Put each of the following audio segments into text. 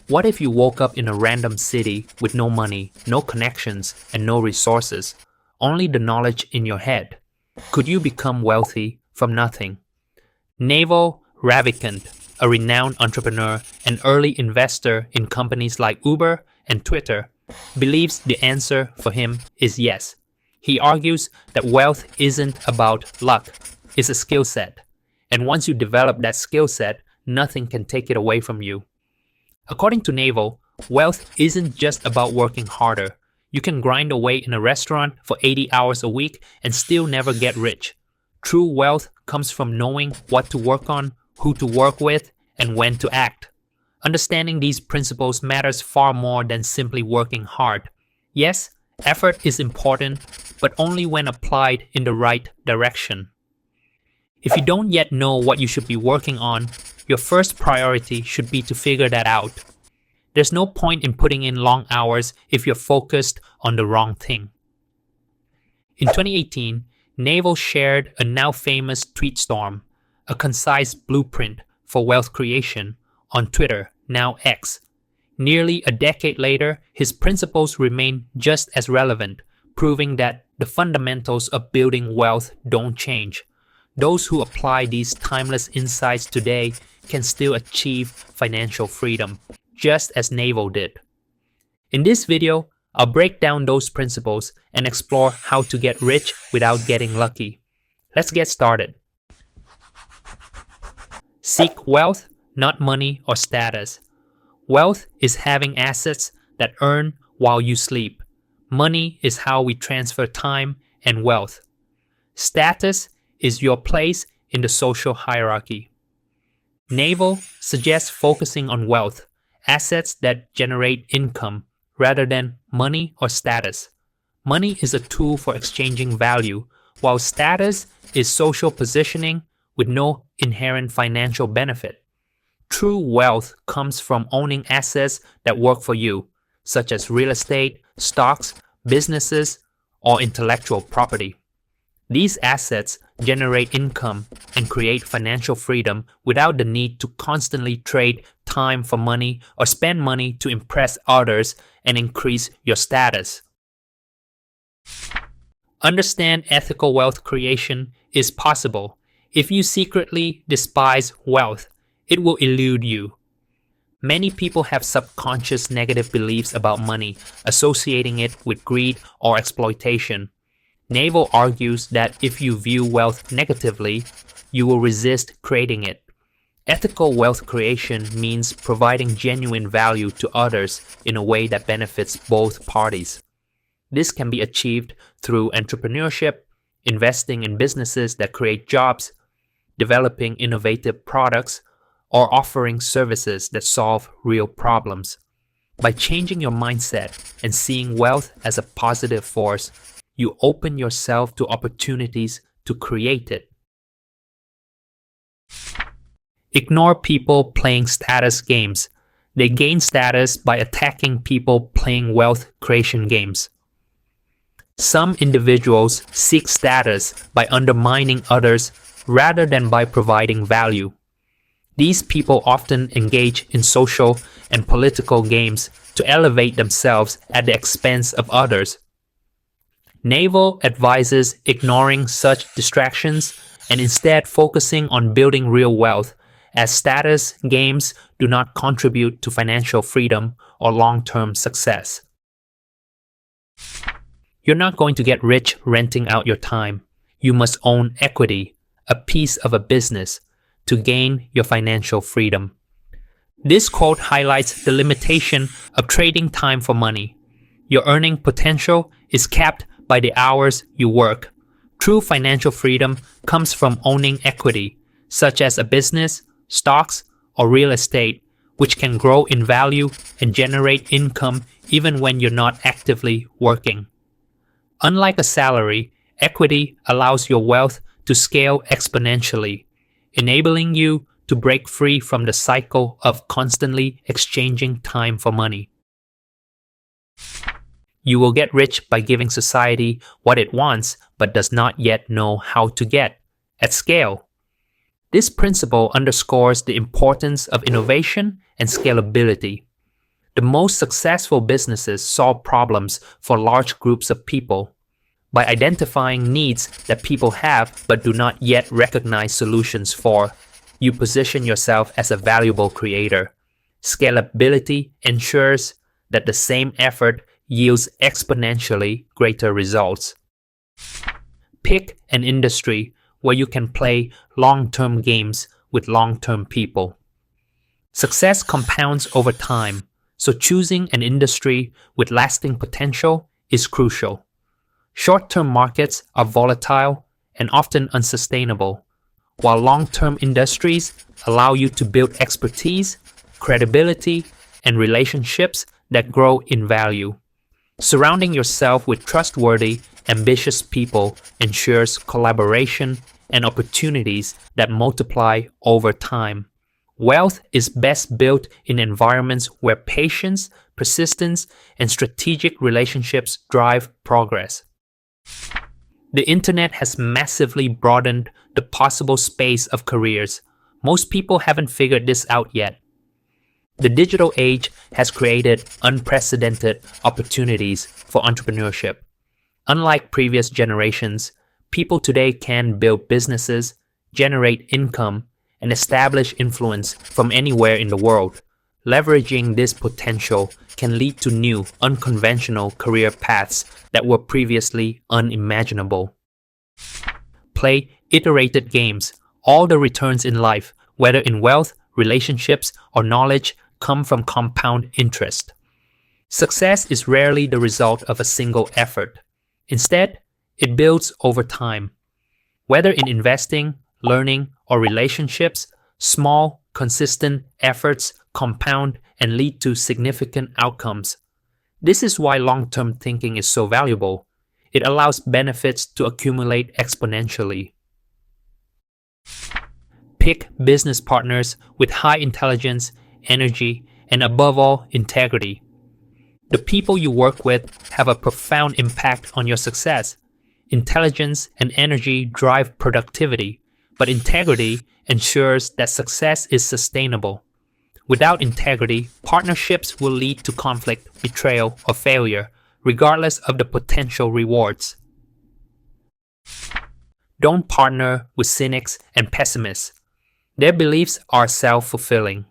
What if you woke up in a random city with no money, no connections, and no resources, only the knowledge in your head? Could you become wealthy from nothing? Naval Ravikant, a renowned entrepreneur and early investor in companies like Uber and Twitter, believes the answer for him is yes. He argues that wealth isn't about luck, it's a skill set. And once you develop that skill set, nothing can take it away from you. According to Naval, wealth isn't just about working harder. You can grind away in a restaurant for 80 hours a week and still never get rich. True wealth comes from knowing what to work on, who to work with, and when to act. Understanding these principles matters far more than simply working hard. Yes, effort is important, but only when applied in the right direction. If you don't yet know what you should be working on, your first priority should be to figure that out. There's no point in putting in long hours if you're focused on the wrong thing. In 2018, Naval shared a now famous tweet storm, a concise blueprint for wealth creation, on Twitter, now X. Nearly a decade later, his principles remain just as relevant, proving that the fundamentals of building wealth don't change. Those who apply these timeless insights today can still achieve financial freedom, just as Naval did. In this video, I'll break down those principles and explore how to get rich without getting lucky. Let's get started. Seek wealth, not money or status. Wealth is having assets that earn while you sleep. Money is how we transfer time and wealth. Status is your place in the social hierarchy. Naval suggests focusing on wealth, assets that generate income, rather than money or status. Money is a tool for exchanging value, while status is social positioning with no inherent financial benefit. True wealth comes from owning assets that work for you, such as real estate, stocks, businesses, or intellectual property. These assets generate income and create financial freedom without the need to constantly trade time for money or spend money to impress others and increase your status. Understand ethical wealth creation is possible. If you secretly despise wealth, it will elude you. Many people have subconscious negative beliefs about money, associating it with greed or exploitation. Naval argues that if you view wealth negatively, you will resist creating it. Ethical wealth creation means providing genuine value to others in a way that benefits both parties. This can be achieved through entrepreneurship, investing in businesses that create jobs, developing innovative products, or offering services that solve real problems. By changing your mindset and seeing wealth as a positive force, you open yourself to opportunities to create it. Ignore people playing status games. They gain status by attacking people playing wealth creation games. Some individuals seek status by undermining others rather than by providing value. These people often engage in social and political games to elevate themselves at the expense of others. Naval advises ignoring such distractions and instead focusing on building real wealth, as status games do not contribute to financial freedom or long-term success. You're not going to get rich renting out your time. You must own equity, a piece of a business, to gain your financial freedom. This quote highlights the limitation of trading time for money. Your earning potential is capped by the hours you work. True financial freedom comes from owning equity, such as a business, stocks, or real estate, which can grow in value and generate income even when you're not actively working. Unlike a salary, equity allows your wealth to scale exponentially, enabling you to break free from the cycle of constantly exchanging time for money. You will get rich by giving society what it wants but does not yet know how to get, at scale. This principle underscores the importance of innovation and scalability. The most successful businesses solve problems for large groups of people. By identifying needs that people have but do not yet recognize solutions for, you position yourself as a valuable creator. Scalability ensures that the same effort yields exponentially greater results. Pick an industry where you can play long-term games with long-term people. Success compounds over time, so choosing an industry with lasting potential is crucial. Short-term markets are volatile and often unsustainable, while long-term industries allow you to build expertise, credibility, and relationships that grow in value. Surrounding yourself with trustworthy, ambitious people ensures collaboration and opportunities that multiply over time. Wealth is best built in environments where patience, persistence, and strategic relationships drive progress. The internet has massively broadened the possible space of careers. Most people haven't figured this out yet. The digital age has created unprecedented opportunities for entrepreneurship. Unlike previous generations, people today can build businesses, generate income, and establish influence from anywhere in the world. Leveraging this potential can lead to new, unconventional career paths that were previously unimaginable. Play iterated games. All the returns in life, whether in wealth, relationships, or knowledge, come from compound interest. Success is rarely the result of a single effort. Instead, it builds over time. Whether in investing, learning, or relationships, small, consistent efforts compound and lead to significant outcomes. This is why long-term thinking is so valuable. It allows benefits to accumulate exponentially. Pick business partners with high intelligence, energy, and above all, integrity. The people you work with have a profound impact on your success. Intelligence and energy drive productivity, but integrity ensures that success is sustainable. Without integrity, partnerships will lead to conflict, betrayal, or failure, regardless of the potential rewards. Don't partner with cynics and pessimists. Their beliefs are self-fulfilling.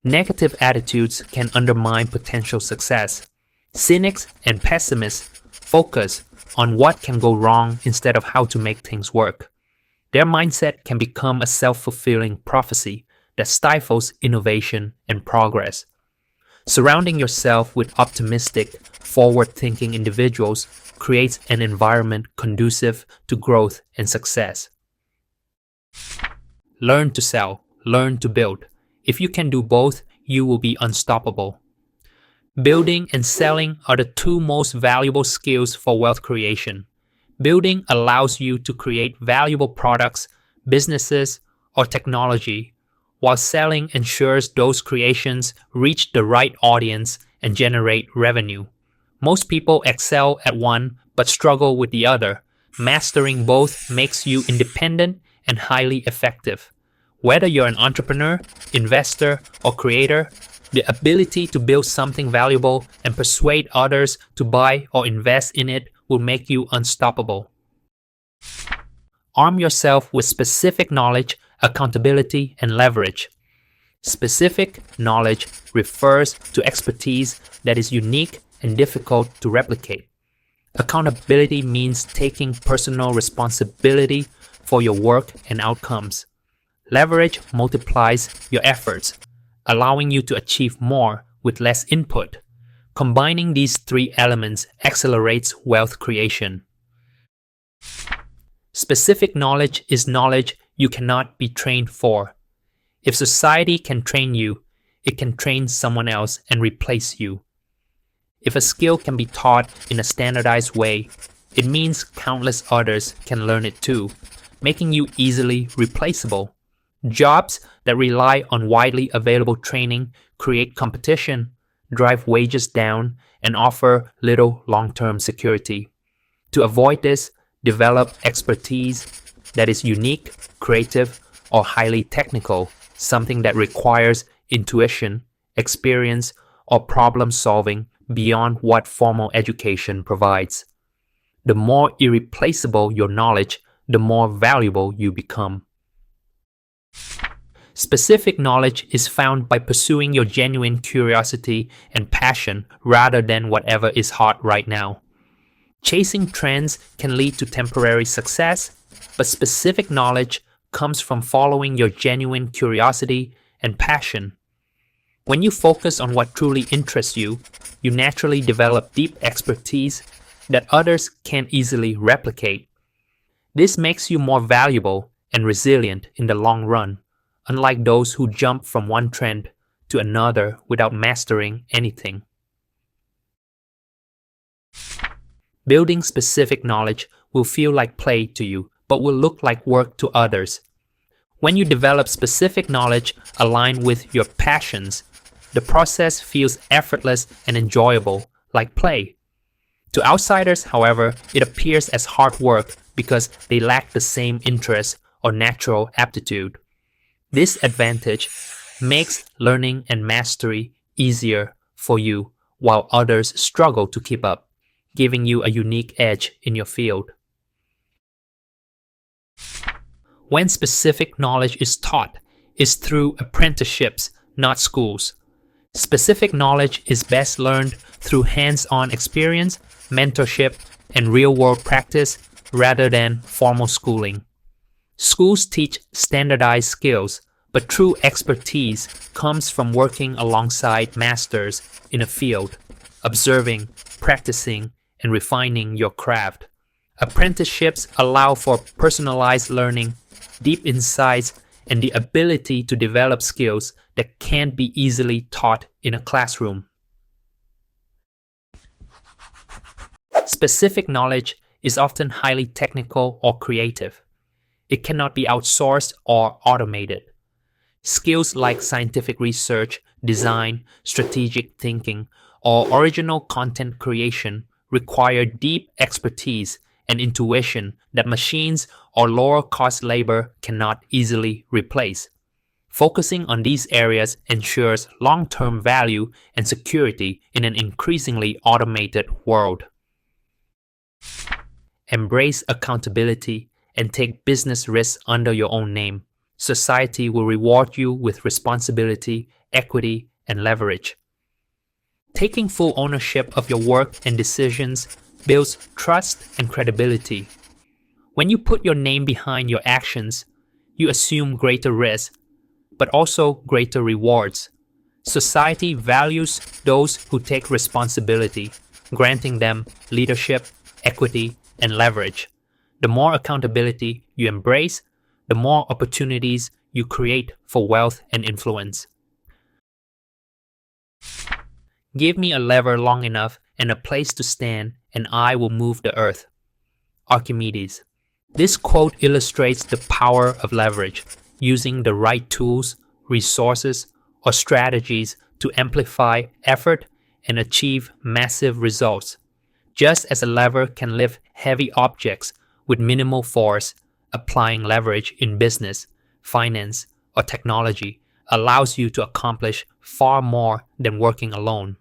Negative attitudes can undermine potential success. Cynics and pessimists focus on what can go wrong instead of how to make things work. Their mindset can become a self-fulfilling prophecy that stifles innovation and progress. Surrounding yourself with optimistic, forward-thinking individuals creates an environment conducive to growth and success. Learn to sell, learn to build. If you can do both, you will be unstoppable. Building and selling are the two most valuable skills for wealth creation. Building allows you to create valuable products, businesses, or technology, while selling ensures those creations reach the right audience and generate revenue. Most people excel at one but struggle with the other. Mastering both makes you independent and highly effective. Whether you're an entrepreneur, investor, or creator, the ability to build something valuable and persuade others to buy or invest in it will make you unstoppable. Arm yourself with specific knowledge, accountability, and leverage. Specific knowledge refers to expertise that is unique and difficult to replicate. Accountability means taking personal responsibility for your work and outcomes. Leverage multiplies your efforts, allowing you to achieve more with less input. Combining these three elements accelerates wealth creation. Specific knowledge is knowledge you cannot be trained for. If society can train you, it can train someone else and replace you. If a skill can be taught in a standardized way, it means countless others can learn it too, making you easily replaceable. Jobs that rely on widely available training create competition, drive wages down, and offer little long-term security. To avoid this, develop expertise that is unique, creative, or highly technical, something that requires intuition, experience, or problem solving beyond what formal education provides. The more irreplaceable your knowledge, the more valuable you become. Specific knowledge is found by pursuing your genuine curiosity and passion rather than whatever is hot right now. Chasing trends can lead to temporary success, but specific knowledge comes from following your genuine curiosity and passion. When you focus on what truly interests you, you naturally develop deep expertise that others can't easily replicate. This makes you more valuable and resilient in the long run, unlike those who jump from one trend to another without mastering anything. Building specific knowledge will feel like play to you, but will look like work to others. When you develop specific knowledge aligned with your passions, the process feels effortless and enjoyable, like play. To outsiders, however, it appears as hard work because they lack the same interest or natural aptitude. This advantage makes learning and mastery easier for you, while others struggle to keep up, giving you a unique edge in your field. When specific knowledge is taught, it's through apprenticeships, not schools. Specific knowledge is best learned through hands-on experience, mentorship, and real-world practice rather than formal schooling. Schools teach standardized skills, but true expertise comes from working alongside masters in a field, observing, practicing, and refining your craft. Apprenticeships allow for personalized learning, deep insights, and the ability to develop skills that can't be easily taught in a classroom. Specific knowledge is often highly technical or creative. It cannot be outsourced or automated. Skills like scientific research, design, strategic thinking, or original content creation require deep expertise and intuition that machines or lower-cost labor cannot easily replace. Focusing on these areas ensures long-term value and security in an increasingly automated world. Embrace accountability and take business risks under your own name. Society will reward you with responsibility, equity, and leverage. Taking full ownership of your work and decisions builds trust and credibility. When you put your name behind your actions, you assume greater risk, but also greater rewards. Society values those who take responsibility, granting them leadership, equity, and leverage. The more accountability you embrace, the more opportunities you create for wealth and influence. Give me a lever long enough and a place to stand, and I will move the earth. Archimedes. This quote illustrates the power of leverage, using the right tools, resources, or strategies to amplify effort and achieve massive results. Just as a lever can lift heavy objects with minimal force, applying leverage in business, finance, or technology allows you to accomplish far more than working alone.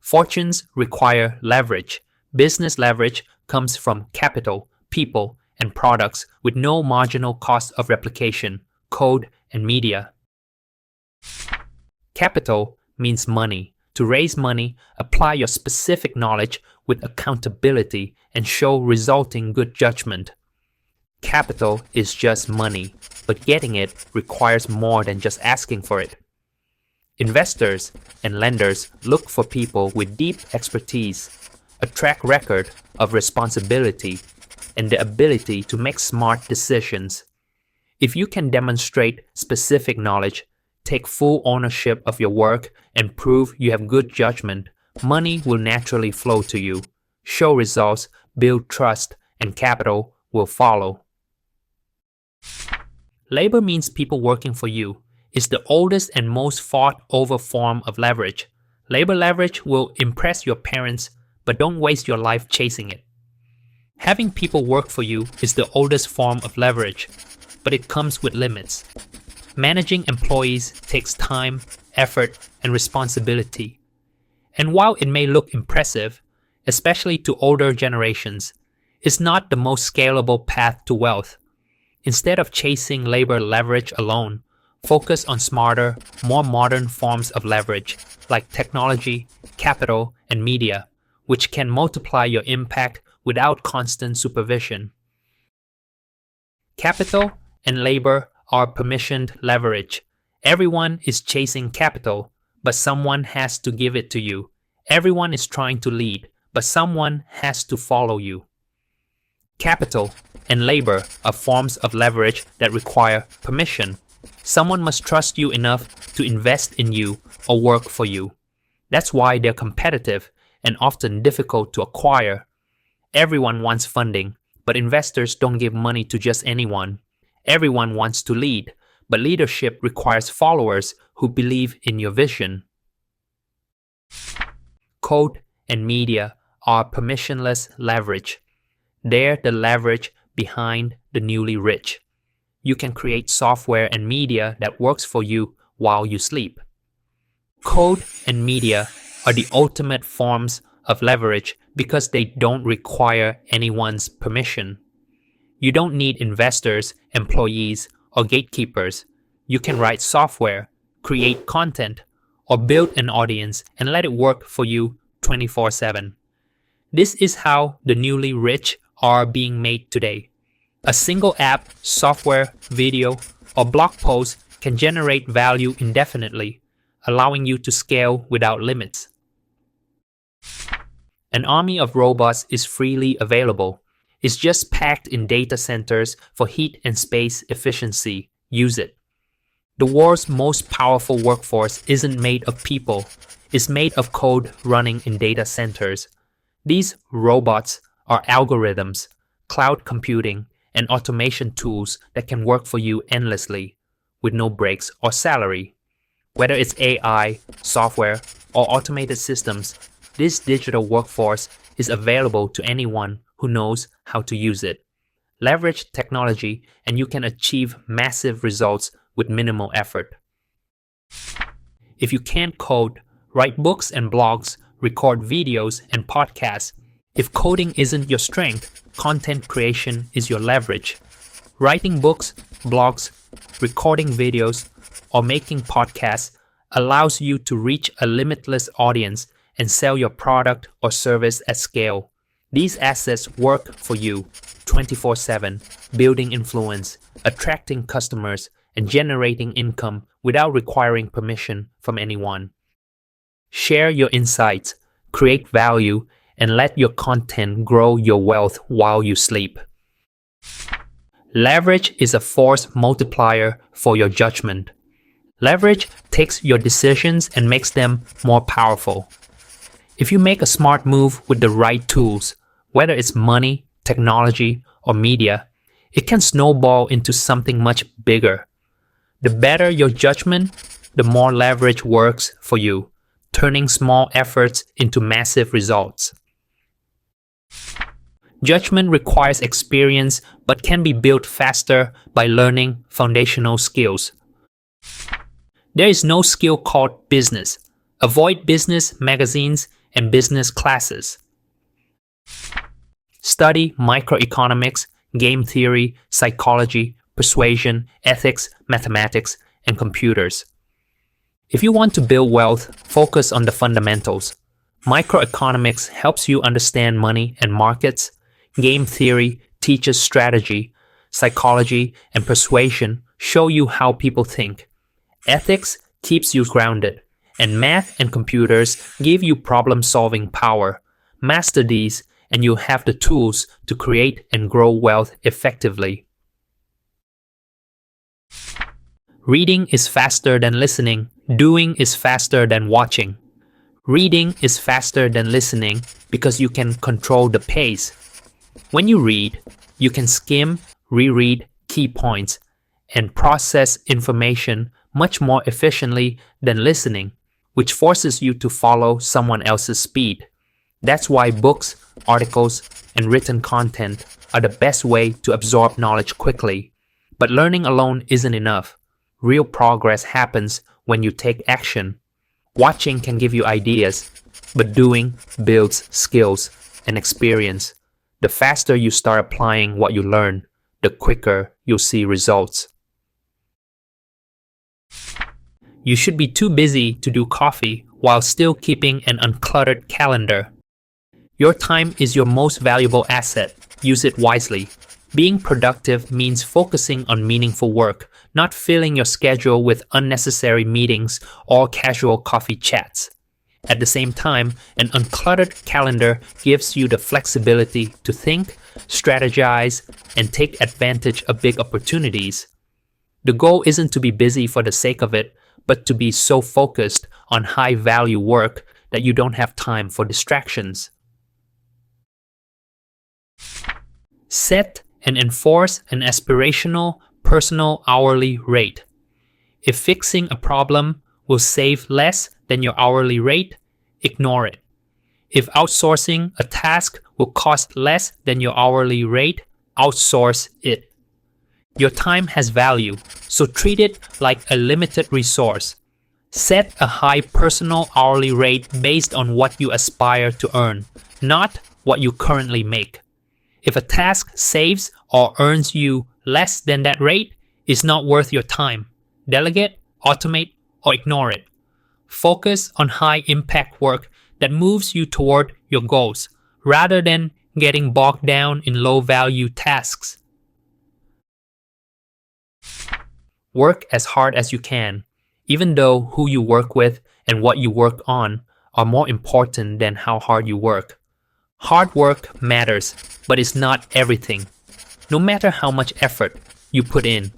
Fortunes require leverage. Business leverage comes from capital, people, and products with no marginal cost of replication, code, and media. Capital means money. To raise money, apply your specific knowledge with accountability and show resulting good judgment. Capital is just money, but getting it requires more than just asking for it. Investors and lenders look for people with deep expertise, a track record of responsibility, and the ability to make smart decisions. If you can demonstrate specific knowledge, take full ownership of your work, and prove you have good judgment, money will naturally flow to you. Show results, build trust, and capital will follow. Labor means people working for you. It's the oldest and most fought-over form of leverage. Labor leverage will impress your parents, but don't waste your life chasing it. Having people work for you is the oldest form of leverage, but it comes with limits. Managing employees takes time, effort, and responsibility. And while it may look impressive, especially to older generations, it's not the most scalable path to wealth. Instead of chasing labor leverage alone, focus on smarter, more modern forms of leverage like technology, capital, and media, which can multiply your impact without constant supervision. Capital and labor are permissioned leverage. Everyone is chasing capital, but someone has to give it to you. Everyone is trying to lead, but someone has to follow you. Capital and labor are forms of leverage that require permission. Someone must trust you enough to invest in you or work for you. That's why they're competitive and often difficult to acquire. Everyone wants funding, but investors don't give money to just anyone. Everyone wants to lead, but leadership requires followers who believe in your vision. Code and media are permissionless leverage. They're the leverage behind the newly rich. You can create software and media that works for you while you sleep. Code and media are the ultimate forms of leverage because they don't require anyone's permission. You don't need investors, employees, or gatekeepers. You can write software, create content, or build an audience and let it work for you 24/7. This is how the newly rich are being made today. A single app, software, video, or blog post can generate value indefinitely, allowing you to scale without limits. An army of robots is freely available. It's just packed in data centers for heat and space efficiency. Use it. The world's most powerful workforce isn't made of people. It's made of code running in data centers. These robots are algorithms, cloud computing, and automation tools that can work for you endlessly, with no breaks or salary. Whether it's AI, software, or automated systems, this digital workforce is available to anyone who knows how to use it. Leverage technology and you can achieve massive results with minimal effort. If you can't code, write books and blogs, record videos and podcasts. If coding isn't your strength, content creation is your leverage. Writing books, blogs, recording videos, or making podcasts allows you to reach a limitless audience and sell your product or service at scale. These assets work for you 24/7, building influence, attracting customers, and generating income without requiring permission from anyone. Share your insights, create value, and let your content grow your wealth while you sleep. Leverage is a force multiplier for your judgment. Leverage takes your decisions and makes them more powerful. If you make a smart move with the right tools, whether it's money, technology, or media, it can snowball into something much bigger. The better your judgment, the more leverage works for you, turning small efforts into massive results. Judgment requires experience but can be built faster by learning foundational skills. There is no skill called business. Avoid business magazines and business classes. Study microeconomics, game theory, psychology, persuasion, ethics, mathematics, and computers. If you want to build wealth, focus on the fundamentals. Microeconomics helps you understand money and markets. Game theory teaches strategy. Psychology and persuasion show you how people think. Ethics keeps you grounded. And math and computers give you problem-solving power. Master these, and you have the tools to create and grow wealth effectively. Reading is faster than listening. Doing is faster than watching. Reading is faster than listening because you can control the pace. When you read, you can skim, reread key points, and process information much more efficiently than listening, which forces you to follow someone else's speed. That's why books, articles, and written content are the best way to absorb knowledge quickly. But learning alone isn't enough. Real progress happens when you take action. Watching can give you ideas, but doing builds skills and experience. The faster you start applying what you learn, the quicker you'll see results. You should be too busy to do coffee while still keeping an uncluttered calendar. Your time is your most valuable asset. Use it wisely. Being productive means focusing on meaningful work, not filling your schedule with unnecessary meetings or casual coffee chats. At the same time, an uncluttered calendar gives you the flexibility to think, strategize, and take advantage of big opportunities. The goal isn't to be busy for the sake of it, but to be so focused on high-value work that you don't have time for distractions. Set and enforce an aspirational personal hourly rate. If fixing a problem will save less than your hourly rate, ignore it. If outsourcing a task will cost less than your hourly rate, outsource it. Your time has value, so treat it like a limited resource. Set a high personal hourly rate based on what you aspire to earn, not what you currently make. If a task saves or earns you less than that rate, it's not worth your time. Delegate, automate, or ignore it. Focus on high-impact work that moves you toward your goals, rather than getting bogged down in low-value tasks. Work as hard as you can, even though who you work with and what you work on are more important than how hard you work. Hard work matters, but it's not everything. No matter how much effort you put in,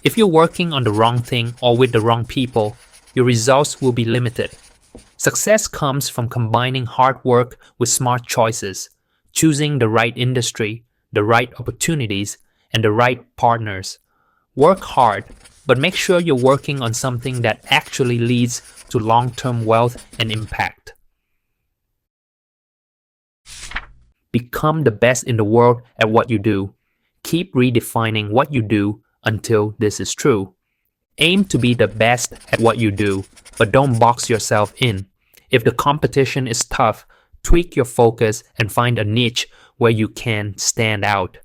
if you're working on the wrong thing or with the wrong people, your results will be limited. Success comes from combining hard work with smart choices, choosing the right industry, the right opportunities, and the right partners. Work hard, but make sure you're working on something that actually leads to long-term wealth and impact. Become the best in the world at what you do. Keep redefining what you do until this is true. Aim to be the best at what you do, but don't box yourself in. If the competition is tough, tweak your focus and find a niche where you can stand out.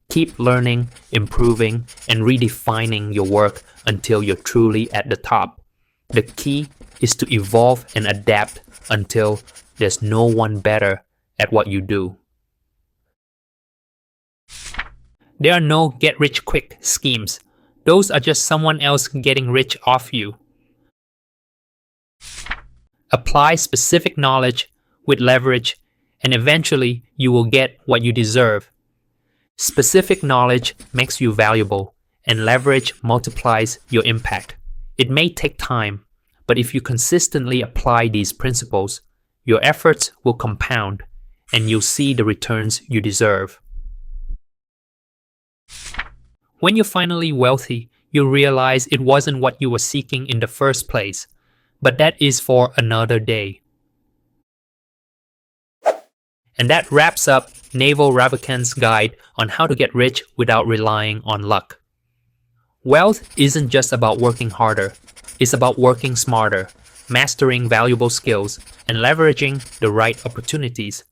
Keep learning, improving, and redefining your work until you're truly at the top. The key is to evolve and adapt until there's no one better at what you do. There are no get-rich-quick schemes. Those are just someone else getting rich off you. Apply specific knowledge with leverage, and eventually you will get what you deserve. Specific knowledge makes you valuable, and leverage multiplies your impact. It may take time, but if you consistently apply these principles, your efforts will compound, and you'll see the returns you deserve. When you're finally wealthy, you'll realize it wasn't what you were seeking in the first place, but that is for another day. And that wraps up Naval Ravikant's guide on how to get rich without relying on luck. Wealth isn't just about working harder, it's about working smarter, mastering valuable skills, and leveraging the right opportunities.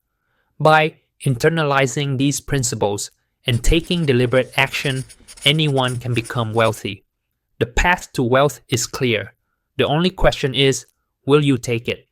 By internalizing these principles and taking deliberate action, anyone can become wealthy. The path to wealth is clear. The only question is, will you take it?